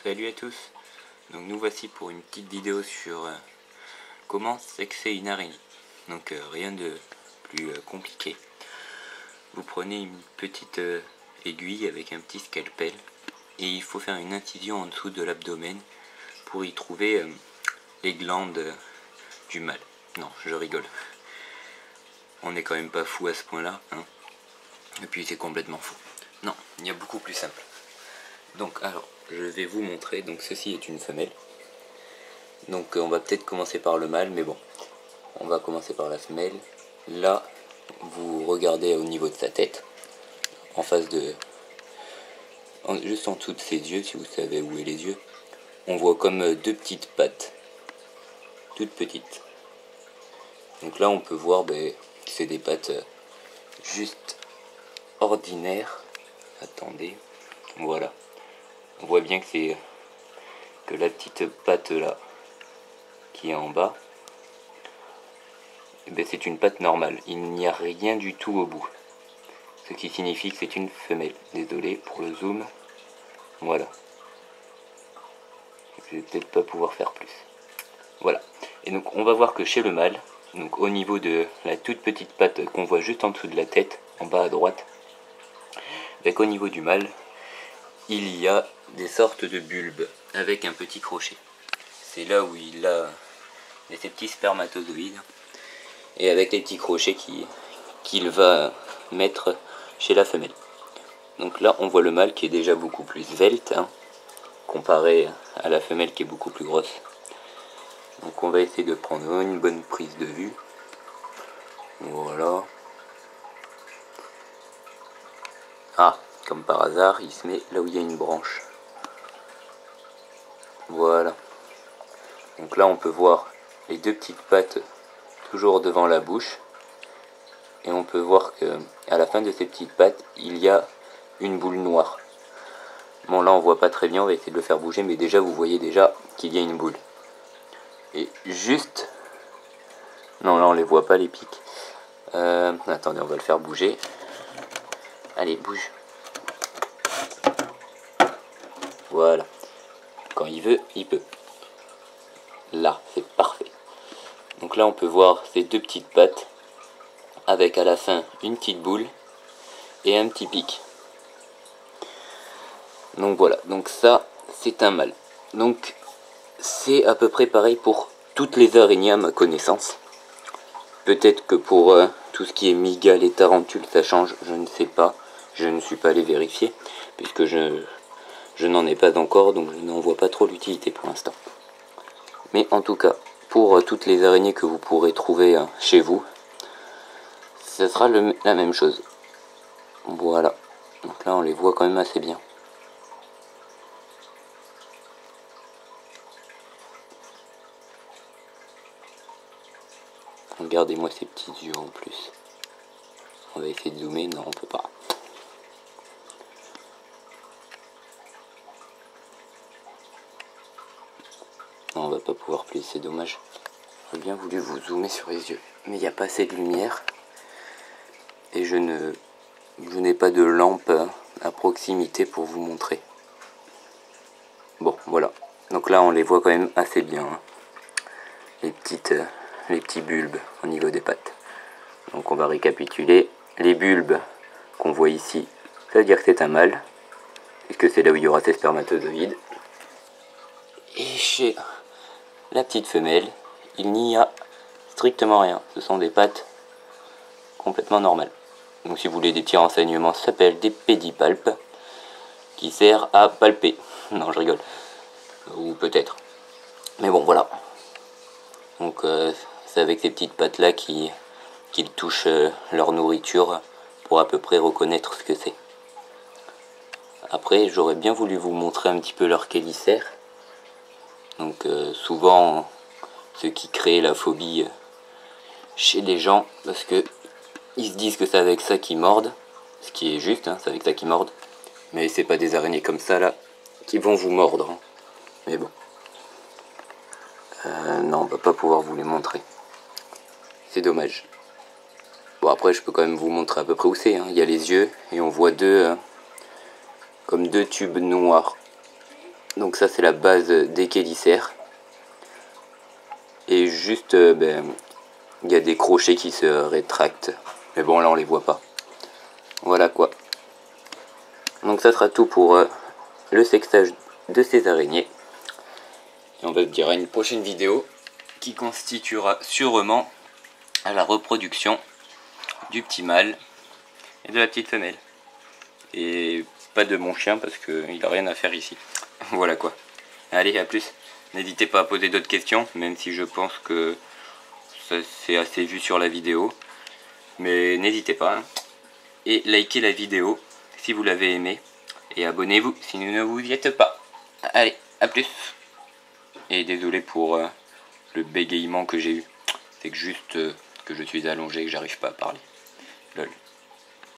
Salut à tous. Donc nous voici pour une petite vidéo sur comment sexer une araignée. Donc rien de plus compliqué. Vous prenez une petite aiguille avec un petit scalpel et il faut faire une incision en dessous de l'abdomen pour y trouver les glandes du mâle. Non, je rigole. On n'est quand même pas fou à ce point-là, hein. Et puis c'est complètement fou. Non, il y a beaucoup plus simple. Donc alors, je vais vous montrer. Donc ceci est une femelle. Donc on va peut-être commencer par le mâle, mais bon, on va commencer par la femelle. Là, vous regardez au niveau de sa tête, en face de, juste en dessous de ses yeux, si vous savez où est les yeux, on voit comme deux petites pattes, toutes petites. Donc là, on peut voir que c'est des pattes juste ordinaires. Attendez, voilà. On voit bien que c'est que la petite patte là qui est en bas, c'est une patte normale. Il n'y a rien du tout au bout. Ce qui signifie que c'est une femelle. Désolé pour le zoom. Voilà. Je vais peut-être pas pouvoir faire plus. Voilà. Et donc on va voir que chez le mâle, donc au niveau de la toute petite patte qu'on voit juste en dessous de la tête, en bas à droite, au niveau du mâle, il y a des sortes de bulbes avec un petit crochet. C'est là où il a ces petits spermatozoïdes et avec les petits crochets qu'il va mettre chez la femelle. Donc là on voit le mâle qui est déjà beaucoup plus svelte, hein, comparé à la femelle qui est beaucoup plus grosse. Donc on va essayer de prendre une bonne prise de vue. Voilà. Ah, comme par hasard, il se met là où il y a une branche. Voilà. Donc là on peut voir les deux petites pattes toujours devant la bouche. Et on peut voir que à la fin de ces petites pattes, il y a une boule noire. Bon là on voit pas très bien, on va essayer de le faire bouger, mais déjà vous voyez déjà qu'il y a une boule. Et juste... Non là on les voit pas les pics. Attendez, on va le faire bouger. Allez, bouge. Voilà. Quand il veut, il peut. Là, c'est parfait. Donc là on peut voir ces deux petites pattes avec à la fin une petite boule et un petit pic. Donc voilà, donc ça c'est un mâle. Donc c'est à peu près pareil pour toutes les araignées à ma connaissance. Peut-être que pour tout ce qui est mygale et tarentule ça change, je ne sais pas. Je ne suis pas allé vérifier puisque je n'en ai pas encore, donc je n'en vois pas trop l'utilité pour l'instant. Mais en tout cas, pour toutes les araignées que vous pourrez trouver chez vous, ce sera la même chose. Voilà, donc là on les voit quand même assez bien. Regardez-moi ces petits yeux en plus. On va essayer de zoomer, non on peut pas. Non, on va pas pouvoir plus, c'est dommage. J'aurais bien voulu vous zoomer sur les yeux, mais il n'y a pas assez de lumière. Et je n'ai pas de lampe à proximité pour vous montrer. Bon, voilà. Donc là, on les voit quand même assez bien, hein. Les petits bulbes au niveau des pattes. Donc on va récapituler. Les bulbes qu'on voit ici, ça veut dire que c'est un mâle, puisque c'est là où il y aura ses spermatozoïdes. Et chez la petite femelle, il n'y a strictement rien. Ce sont des pattes complètement normales. Donc si vous voulez des petits renseignements, ça s'appelle des pédipalpes, qui sert à palper. Non, je rigole. Ou peut-être. Mais bon, voilà. Donc c'est avec ces petites pattes là qu'ils touchent leur nourriture pour à peu près reconnaître ce que c'est. Après, j'aurais bien voulu vous montrer un petit peu leur chélicère. Donc souvent, ce qui crée la phobie chez les gens, parce que ils se disent que c'est avec ça qu'ils mordent, ce qui est juste, hein, c'est avec ça qu'ils mordent. Mais c'est pas des araignées comme ça là qui vont vous mordre, hein. Mais bon. Non, on va pas pouvoir vous les montrer. C'est dommage. Bon, après, je peux quand même vous montrer à peu près où c'est, hein. Il y a les yeux et on voit comme deux tubes noirs Donc ça c'est la base des chélicères. Et juste, il y a des crochets qui se rétractent. Mais bon, là on les voit pas. Voilà quoi. Donc ça sera tout pour le sexage de ces araignées. Et on va se dire à une prochaine vidéo qui constituera sûrement à la reproduction du petit mâle et de la petite femelle. Et pas de mon chien parce qu'il a rien à faire ici. Voilà quoi. Allez, à plus. N'hésitez pas à poser d'autres questions, même si je pense que ça c'est assez vu sur la vidéo. Mais n'hésitez pas. Hein. Et likez la vidéo si vous l'avez aimée. Et abonnez-vous si vous ne vous y êtes pas. Allez, à plus. Et désolé pour le bégayement que j'ai eu. C'est que juste que je suis allongé et que j'arrive pas à parler. Lol.